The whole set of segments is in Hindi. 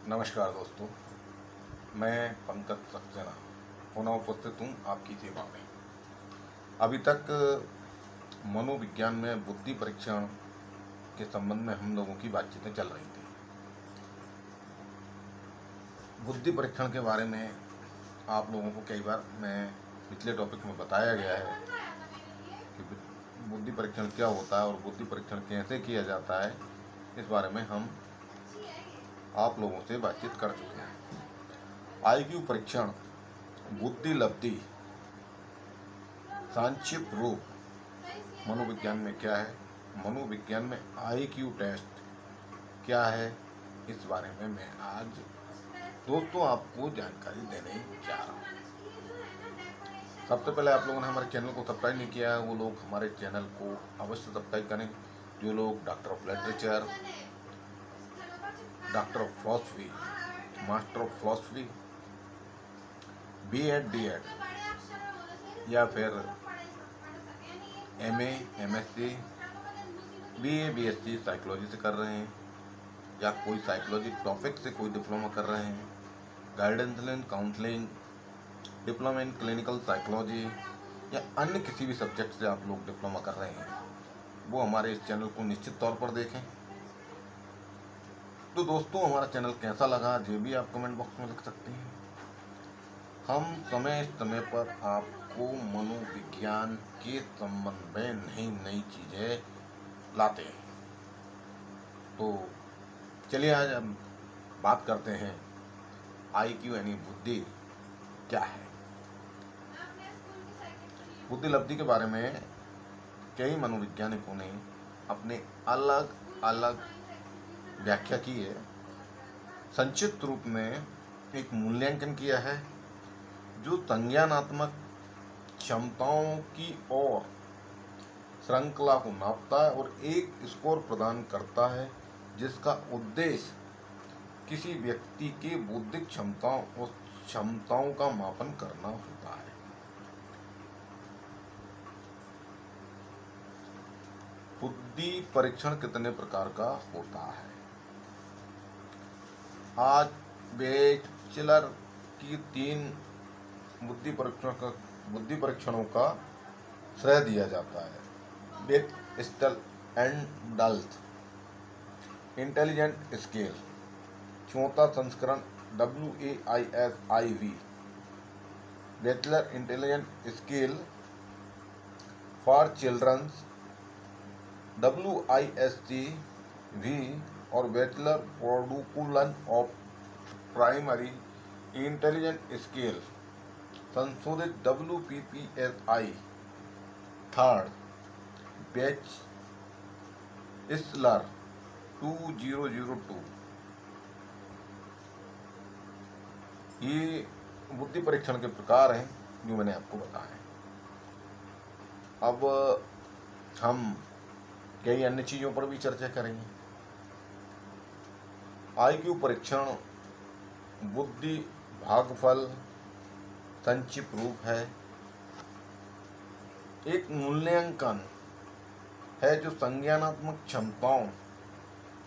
नमस्कार दोस्तों, मैं पंकज सक्सेना पुनः उपस्थित हूँ आपकी सेवा में। अभी तक मनोविज्ञान में बुद्धि परीक्षण के संबंध में हम लोगों की बातचीतें चल रही थी। बुद्धि परीक्षण के बारे में आप लोगों को कई बार पिछले टॉपिक में बताया गया है कि बुद्धि परीक्षण क्या होता है और बुद्धि परीक्षण कैसे किया जाता है। इस बारे में हम आप लोगों से बातचीत कर चुके हैं। आईक्यू परीक्षण बुद्धि लब्धि संक्षिप्त रूप मनोविज्ञान में क्या है, मनोविज्ञान में आईक्यू टेस्ट क्या है, इस बारे में मैं आज दोस्तों आपको जानकारी देने जा रहा हूँ। सबसे पहले आप लोगों ने हमारे चैनल को सब्सक्राइब नहीं किया है, वो लोग हमारे चैनल को अवश्य सब्सक्राइब करें। जो लोग doctor of literature, doctor of philosophy, master of philosophy, B.Ed, D.Ed या फिर MA, MSc, BA, BSc psychology से कर रहे हैं या कोई साइकोलॉजी टॉपिक से कोई डिप्लोमा कर रहे हैं, guidance and counselling, diploma in clinical psychology या अन्य किसी भी सब्जेक्ट से आप लोग डिप्लोमा कर रहे हैं, वो हमारे इस चैनल को निश्चित तौर पर देखें। तो दोस्तों, हमारा चैनल कैसा लगा ये भी आप कमेंट बॉक्स में लिख सकते हैं। हम समय समय पर आपको मनोविज्ञान के संबंध में नई नई चीज़ें लाते हैं। तो चलिए आज हम बात करते हैं आईक्यू यानी बुद्धि क्या है। बुद्धि लब्धि के बारे में कई मनोवैज्ञानिकों ने अपने अलग अलग व्याख्या की है। संक्षिप्त रूप में एक मूल्यांकन किया है जो संज्ञानात्मक क्षमताओं की और श्रृंखला को नापता है और एक स्कोर प्रदान करता है जिसका उद्देश्य किसी व्यक्ति के बौद्धिक क्षमताओं और क्षमताओं का मापन करना होता है। बुद्धि परीक्षण कितने प्रकार का होता है? आज बैचलर की 3 बुद्धि परीक्षणों का श्रेय दिया जाता है। बेक, स्टल एंड डल्थ इंटेलिजेंट स्केल, 4वां संस्करण WAIS-IV, Wechsler intelligent scale for children's WISC-V और बैचलर प्रोडुकुलन ऑफ प्राइमरी इंटेलिजेंट स्केल संशोधित WPPSI 3rd बैच इसलर 2002। ये बुद्धि परीक्षण के प्रकार हैं जो मैंने आपको बताया। अब हम कई अन्य चीज़ों पर भी चर्चा करेंगे। आईक्यू परीक्षण बुद्धि भागफल संक्षिप्त रूप है, एक मूल्यांकन है जो संज्ञानात्मक क्षमताओं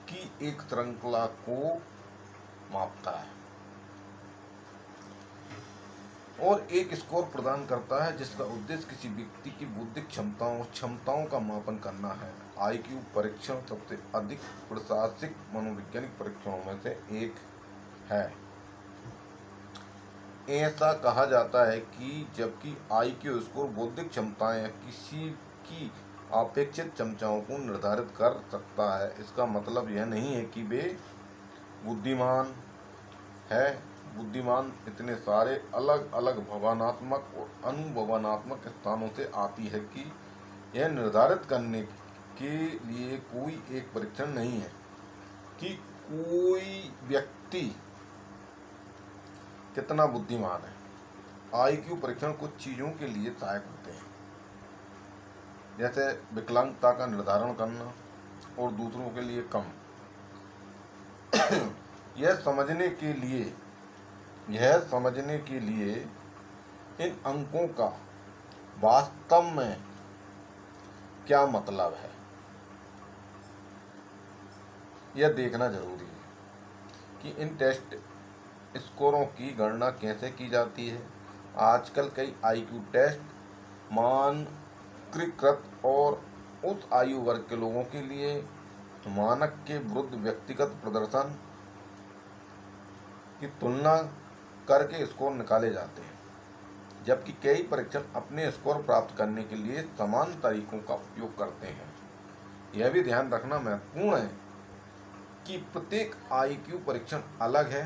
की एक श्रृंखला को मापता है और एक स्कोर प्रदान करता है जिसका उद्देश्य किसी व्यक्ति की बौद्धिक क्षमताओं का मापन करना है। आईक्यू परीक्षण सबसे अधिक प्रशासिक मनोवैज्ञानिक परीक्षणों में से एक है। ऐसा कहा जाता है कि जबकि आईक्यू स्कोर बौद्धिक क्षमताएं या किसी की अपेक्षित क्षमताओं को निर्धारित कर सकता है, इसका मतलब यह नहीं है कि वे बुद्धिमान है। बुद्धिमान इतने सारे अलग अलग भावनात्मक और अनुभवनात्मक स्थानों से आती है कि यह निर्धारित करने के लिए कोई एक परीक्षण नहीं है कि कोई व्यक्ति कितना बुद्धिमान है। आईक्यू परीक्षण कुछ चीज़ों के लिए सहायक होते हैं, जैसे विकलांगता का निर्धारण करना और दूसरों के लिए कम। यह समझने के लिए इन अंकों का वास्तव में क्या मतलब है, यह देखना जरूरी है कि इन टेस्ट स्कोरों की गणना कैसे की जाती है। आजकल कई आईक्यू टेस्ट मानकीकृत और उस आयु वर्ग के लोगों के लिए मानक के विरुद्ध व्यक्तिगत प्रदर्शन की तुलना करके स्कोर निकाले जाते हैं, जबकि कई परीक्षण अपने स्कोर प्राप्त करने के लिए समान तरीकों का उपयोग करते हैं। यह भी ध्यान रखना महत्वपूर्ण है कि प्रत्येक आईक्यू परीक्षण अलग है।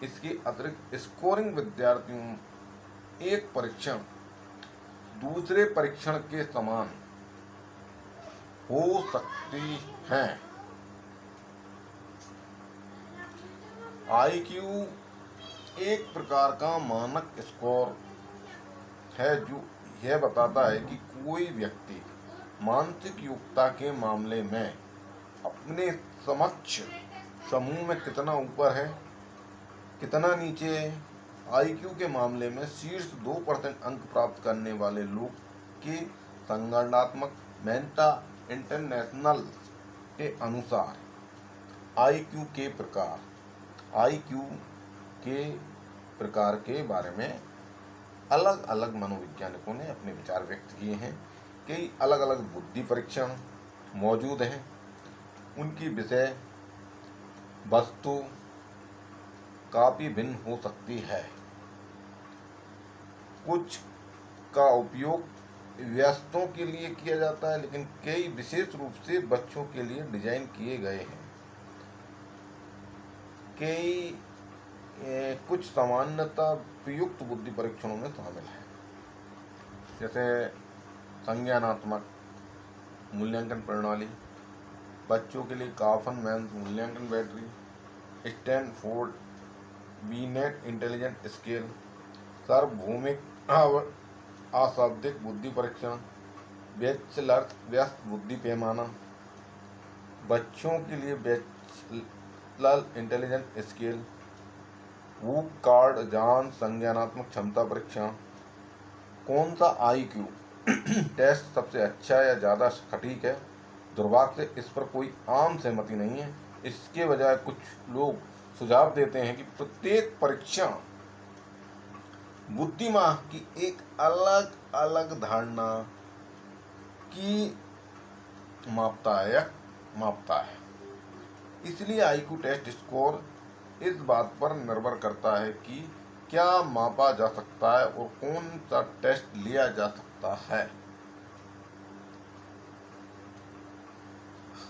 इसके अतिरिक्त स्कोरिंग विद्यार्थियों एक परीक्षण दूसरे परीक्षण के समान हो सकती हैं। आईक्यू एक प्रकार का मानक स्कोर है जो यह बताता है कि कोई व्यक्ति मानसिक योग्यता के मामले में अपने समक्ष समूह में कितना ऊपर है, कितना नीचे है। आईक्यू के मामले में शीर्ष 2% अंक प्राप्त करने वाले लोग के संगठनात्मक मेंटा इंटरनेशनल के अनुसार आईक्यू के प्रकार के बारे में अलग अलग मनोवैज्ञानिकों ने अपने विचार व्यक्त किए हैं। कई अलग अलग बुद्धि परीक्षण मौजूद हैं। उनकी विषय वस्तु काफी भिन्न हो सकती है। कुछ का उपयोग वयस्कों के लिए किया जाता है, लेकिन कई विशेष रूप से बच्चों के लिए डिजाइन किए गए हैं। कुछ सामान्यतः प्रयुक्त बुद्धि परीक्षणों में शामिल है, जैसे संज्ञानात्मक मूल्यांकन प्रणाली, बच्चों के लिए काफन-मैन्स मूल्यांकन बैटरी, स्टैनफोर्ड बीनेट इंटेलिजेंट स्केल, सार्वभौमिक अशाब्दिक बुद्धि परीक्षण, बैचलर्स व्यस्त बुद्धि पैमाना, बच्चों के लिए bachelor intelligent scale, VOOC card जान संज्ञानात्मक क्षमता परीक्षण। कौन सा आईक्यू टेस्ट सबसे अच्छा या ज़्यादा सटीक है? दुर्भाग्य से इस पर कोई आम सहमति नहीं है। इसके बजाय कुछ लोग सुझाव देते हैं कि प्रत्येक परीक्षण बुद्धिमान की एक अलग अलग धारणा की मापता है। इसलिए आईक्यू टेस्ट स्कोर इस बात पर निर्भर करता है कि क्या मापा जा सकता है और कौन सा टेस्ट लिया जा सकता है।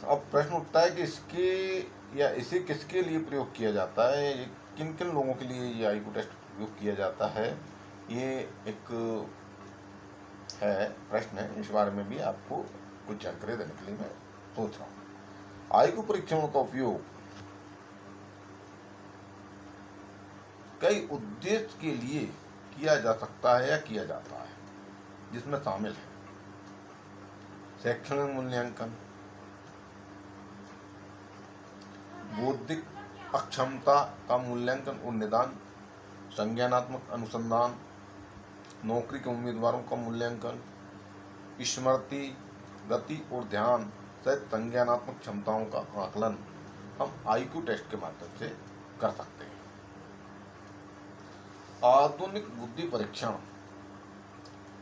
अब प्रश्न उठता है कि इसे किसके लिए प्रयोग किया जाता है, किन किन लोगों के लिए ये आईक्यू टेस्ट प्रयोग किया जाता है। ये एक है प्रश्न है, इस बारे में भी आपको कुछ जानकारी देने के लिए मैं सोच रहा हूँ। आईक्यू परीक्षणों का उपयोग कई उद्देश्य के लिए किया जा सकता है या किया जाता है, जिसमें शामिल है शैक्षणिक मूल्यांकन, बौद्धिक अक्षमता का मूल्यांकन और निदान, संज्ञानात्मक अनुसंधान, नौकरी के उम्मीदवारों का मूल्यांकन, स्मृति, गति और ध्यान सहित संज्ञानात्मक क्षमताओं का आकलन हम आईक्यू टेस्ट के माध्यम से कर सकते हैं। आधुनिक बुद्धि परीक्षण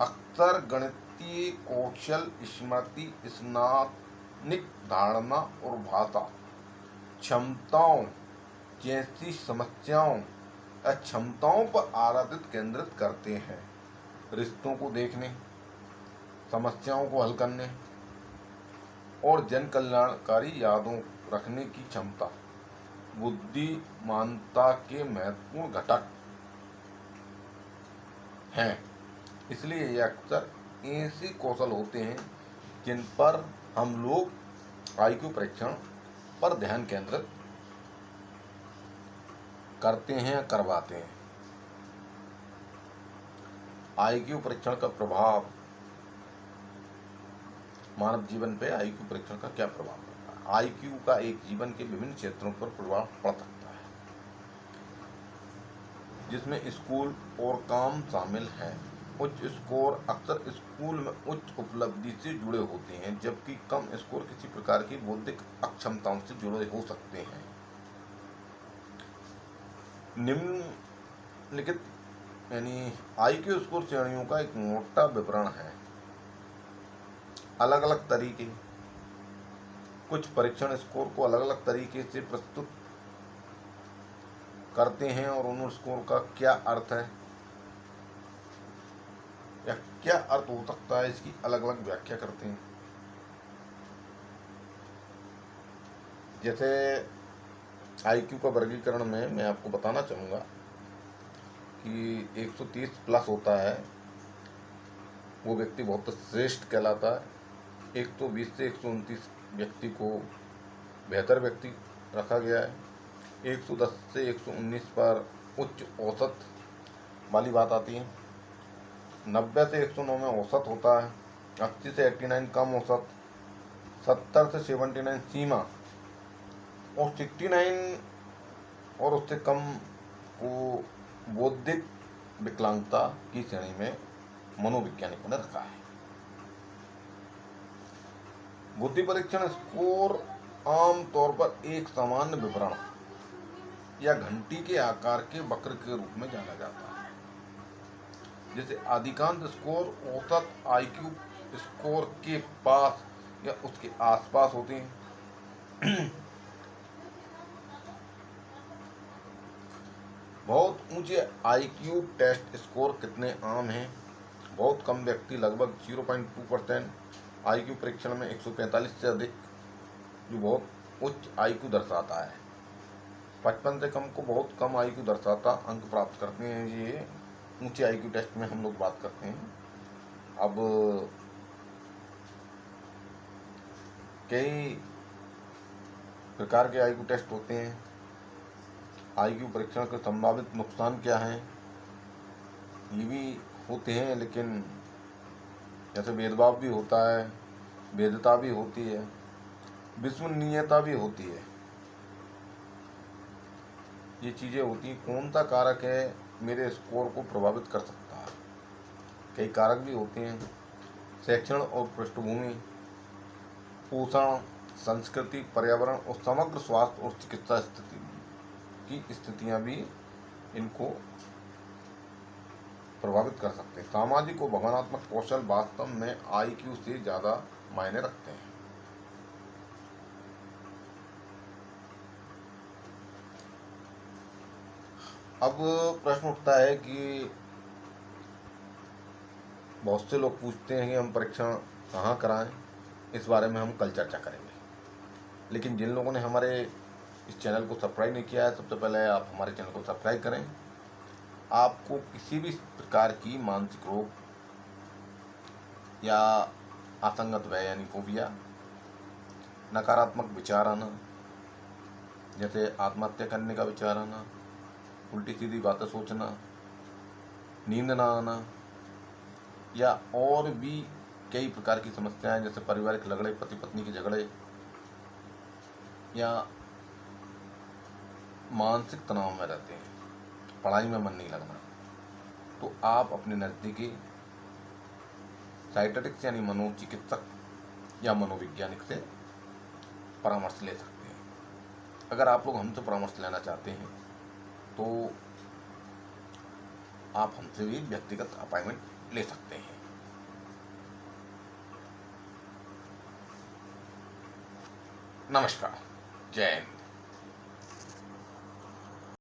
अक्सर गणितीय कौशल, स्मृति, स्नातनिक धारणा और भाषा क्षमताओं जैसी समस्याओं या क्षमताओं पर आधारित केंद्रित करते हैं। रिश्तों को देखने, समस्याओं को हल करने और जन कल्याणकारी यादों रखने की क्षमता बुद्धिमानता के महत्वपूर्ण घटक हैं। इसलिए ये अक्सर ऐसे कौशल होते हैं जिन पर हम लोग आईक्यू परीक्षण पर ध्यान केंद्रित करते हैं, करवाते हैं। आईक्यू परीक्षण का प्रभाव मानव जीवन पे आईक्यू परीक्षण का क्या प्रभाव पड़ता है? आईक्यू का एक जीवन के विभिन्न क्षेत्रों पर प्रभाव पड़ सकता है, जिसमें स्कूल और काम शामिल हैं। उच्च स्कोर अक्सर स्कूल में उच्च उपलब्धि से जुड़े होते हैं, जबकि कम स्कोर किसी प्रकार की बौद्धिक अक्षमताओं से जुड़े हो सकते हैं। निम्नलिखित यानी आईक्यू स्कोर श्रेणियों का एक मोटा विवरण है। अलग अलग तरीके, कुछ परीक्षण स्कोर को अलग अलग तरीके से प्रस्तुत करते हैं और उन स्कोर का क्या अर्थ है या क्या अर्थ हो सकता है, इसकी अलग अलग व्याख्या करते हैं। जैसे आईक्यू का वर्गीकरण में मैं आपको बताना चाहूँगा कि 130 प्लस होता है वो व्यक्ति बहुत श्रेष्ठ कहलाता है। 120 से 129 व्यक्ति को बेहतर व्यक्ति रखा गया है। 110 से 119 पर उच्च औसत वाली बात आती है। 90 से 109 में औसत होता है। 80 से 89 कम औसत, 70 से 79 सीमा और 69 और उससे कम को बौद्धिक विकलांगता की श्रेणी में मनोवैज्ञानिकों ने रखा है। बुद्धि परीक्षण स्कोर आम तौर पर एक सामान्य विवरण या घंटी के आकार के वक्र के रूप में जाना जाता है। जैसे अधिकांश स्कोर औसत आईक्यू स्कोर के पास या उसके आसपास होते हैं। बहुत ऊंचे आईक्यू टेस्ट स्कोर कितने आम हैं? बहुत कम व्यक्ति, लगभग 0.2% आईक्यू परीक्षण में 145 से अधिक, जो बहुत उच्च आईक्यू दर्शाता है। 55 से कम को बहुत कम आईक्यू दर्शाता अंक प्राप्त करते हैं। ये ऊंचे आईक्यू टेस्ट में हम लोग बात करते हैं। अब कई प्रकार के आईक्यू टेस्ट होते हैं। आईक्यू परीक्षण के संभावित नुकसान क्या हैं, ये भी होते हैं, लेकिन जैसे भेदभाव भी होता है, भेदता भी होती है, विश्वसनीयता भी होती है। ये चीज़ें होती हैं। कौन सा कारक है मेरे स्कोर को प्रभावित कर सकता है? कई कारक भी होते हैं। शैक्षण और पृष्ठभूमि, पोषण, संस्कृति, पर्यावरण और समग्र स्वास्थ्य और चिकित्सा स्थिति की स्थितियां भी इनको प्रभावित कर सकते हैं। सामाजिक और भावनात्मक कौशल वास्तव में आईक्यू से ज़्यादा मायने रखते हैं। अब प्रश्न उठता है कि बहुत से लोग पूछते हैं कि हम परीक्षण कहाँ कराएं। इस बारे में हम कल चर्चा करेंगे। लेकिन जिन लोगों ने हमारे इस चैनल को सब्सक्राइब नहीं किया है, सबसे पहले आप हमारे चैनल को सब्सक्राइब करें। आपको किसी भी प्रकार की मानसिक रोग या आसंगत भय यानी फोबिया, नकारात्मक विचार आना, जैसे आत्महत्या करने का विचार आना, उल्टी सीधी बातें सोचना, नींद ना आना, या और भी कई प्रकार की समस्याएं जैसे पारिवारिक झगड़े, पति पत्नी के झगड़े या मानसिक तनाव में रहते हैं, पढ़ाई में मन नहीं लगना, तो आप अपने नज़दीकी साइकियाट्रिस्ट यानी मनोचिकित्सक या मनोवैज्ञानिक से परामर्श ले सकते हैं। अगर आप लोग हमसे परामर्श लेना चाहते हैं तो आप हमसे भी व्यक्तिगत अपॉइंटमेंट ले सकते हैं। नमस्कार, जय हिंद।